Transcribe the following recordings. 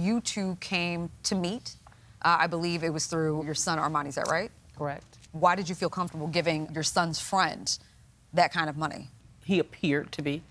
you two came to meet. I believe it was through your son Armani, is that right? Correct. Why did you feel comfortable giving your son's friend that kind of money? He appeared to be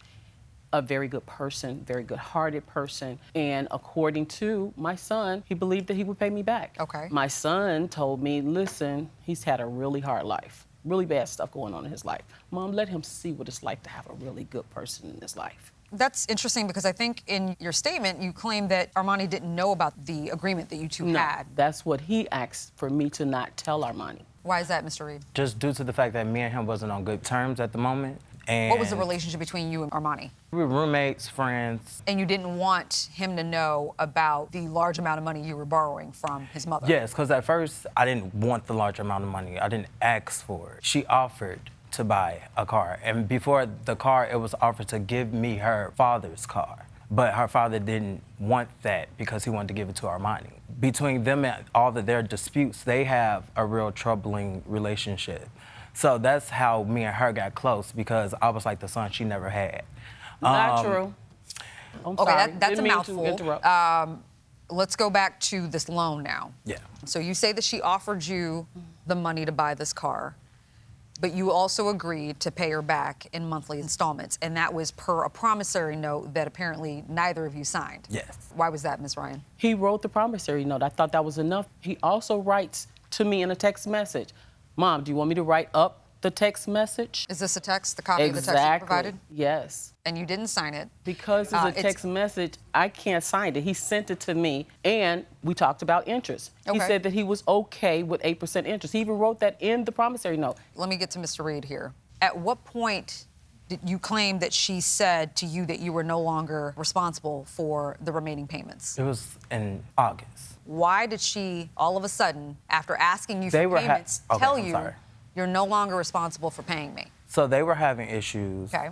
a very good person, very good-hearted person. And according to my son, he believed that he would pay me back. Okay. My son told me, listen, he's had a really hard life, really bad stuff going on in his life. Mom, let him see what it's like to have a really good person in his life. That's interesting because I think in your statement, you claimed that Armani didn't know about the agreement that you two had. That's what he asked for me to not tell Armani. Why is that, Mr. Reed? Just due to the fact that me and him wasn't on good terms at the moment. And What was the relationship between you and Armani? we were roommates, friends. And you didn't want him to know about the large amount of money you were borrowing from his mother? Yes, because at first I didn't want the large amount of money. I didn't ask for it. She offered to buy a car. And before the car, it was offered to give me her father's car. But her father didn't want that because he wanted to give it to Armani. Between them and all of their disputes, they have a real troubling relationship. So that's how me and her got close, because I was like the son she never had. Not true. I'm Okay, sorry. that's a Didn't mean to mouthful. interrupt. Let's go back to this loan now. Yeah. So you say that she offered you the money to buy this car, but you also agreed to pay her back in monthly installments, and that was per a promissory note that apparently neither of you signed. Yes. Why was that, Ms. Ryan? He wrote the promissory note. I thought that was enough. He also writes to me in a text message, Mom, do you want me to write up the text message? Is this a text, the copy of the text you provided? Yes. And you didn't sign it. Because it's a text message, I can't sign it. He sent it to me, and we talked about interest. Okay. He said that he was okay with 8% interest. He even wrote that in the promissory note. Let me get to Mr. Reed here. At what point did you claim that she said to you that you were no longer responsible for the remaining payments? It was in August. Why did she, all of a sudden, after asking you They for were payments, okay, tell I'm you sorry. you're no longer responsible for paying me? So they were having issues. Okay.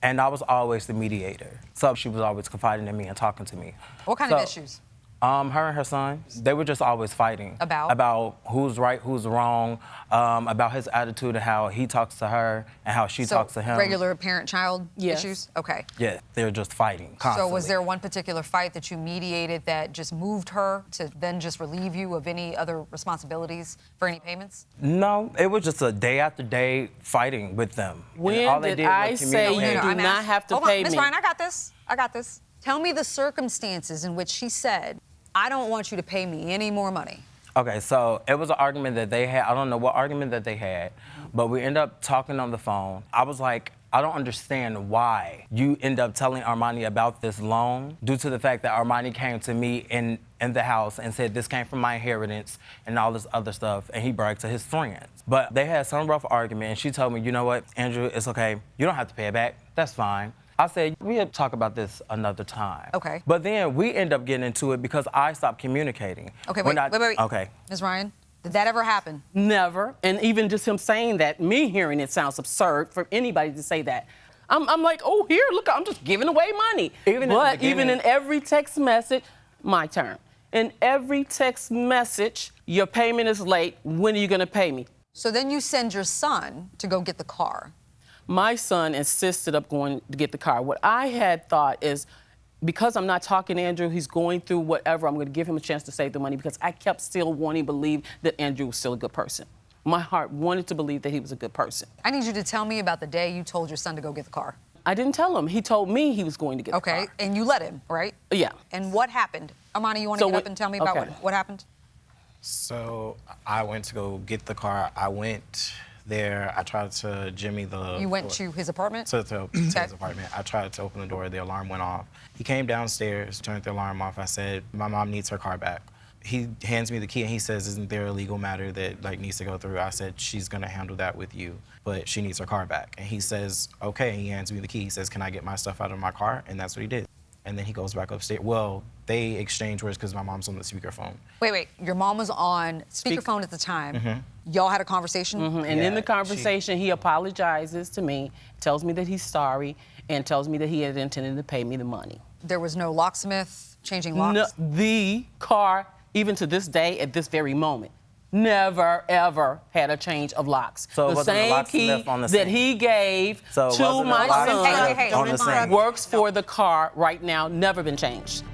And I was always the mediator. So she was always confiding in me and talking to me. What kind of issues? Her and her son, they were just always fighting. About? About who's right, who's wrong, about his attitude and how he talks to her and how she talks to him. Regular parent-child Yes. issues? Okay. Yeah, they're just fighting constantly. So was there one particular fight that you mediated that just moved her to then just relieve you of any other responsibilities for any payments? No, it was just a day after day fighting with them. And When all they did did I was say communicate. you do I'm not asking- have to Hold pay on, Ms. me? Ryan, I got this. I got this. Tell me the circumstances in which she said, I don't want you to pay me any more money. Okay, so it was an argument that they had. I don't know what argument that they had, but we ended up talking on the phone. I was like, I don't understand why you end up telling Armani about this loan, due to the fact that Armani came to me in the house and said this came from my inheritance and all this other stuff, and he bragged to his friends. But they had some rough argument, and she told me, you know what, Andrew, it's okay. You don't have to pay it back. That's fine. I said, we'll talk about this another time. Okay. But then we end up getting into it because I stopped communicating. Okay, wait. Okay. Ms. Ryan, did that ever happen? Never. And even just him saying that, me hearing it sounds absurd for anybody to say that. I'm like, oh, here, look, I'm just giving away money. Even in every text message, my turn. In every text message, your payment is late. When are you going to pay me? So then you send your son to go get the car. My son insisted of going to get the car. What I had thought is, because I'm not talking to Andrew, he's going through whatever, I'm going to give him a chance to save the money, because I kept still wanting to believe that Andrew was still a good person. My heart wanted to believe that he was a good person. I need you to tell me about the day you told your son to go get the car. I didn't tell him. He told me he was going to get the car. Okay, and you let him, right? Yeah. And what happened? Armani, you want to get up and tell me about what happened? So I went to go get the car. I went there. I tried to jimmy the... You went to his apartment? To his apartment. I tried to open the door. The alarm went off. He came downstairs, turned the alarm off. I said, my mom needs her car back. He hands me the key and he says, isn't there a legal matter that needs to go through? I said, she's gonna handle that with you, but she needs her car back. And he says, okay, he hands me the key. He says, can I get my stuff out of my car? And that's what he did. And then he goes back upstairs. Well, they exchange words because my mom's on the speakerphone. Wait. Your mom was on speakerphone at the time. Y'all had a conversation? And in the conversation, he apologizes to me, tells me that he's sorry, and tells me that he had intended to pay me the money. There was no locksmith changing locks? No, the car, even to this day, at this very moment, never, ever had a change of locks. So the same key that he gave to my son Hey, works for the car right now, never been changed.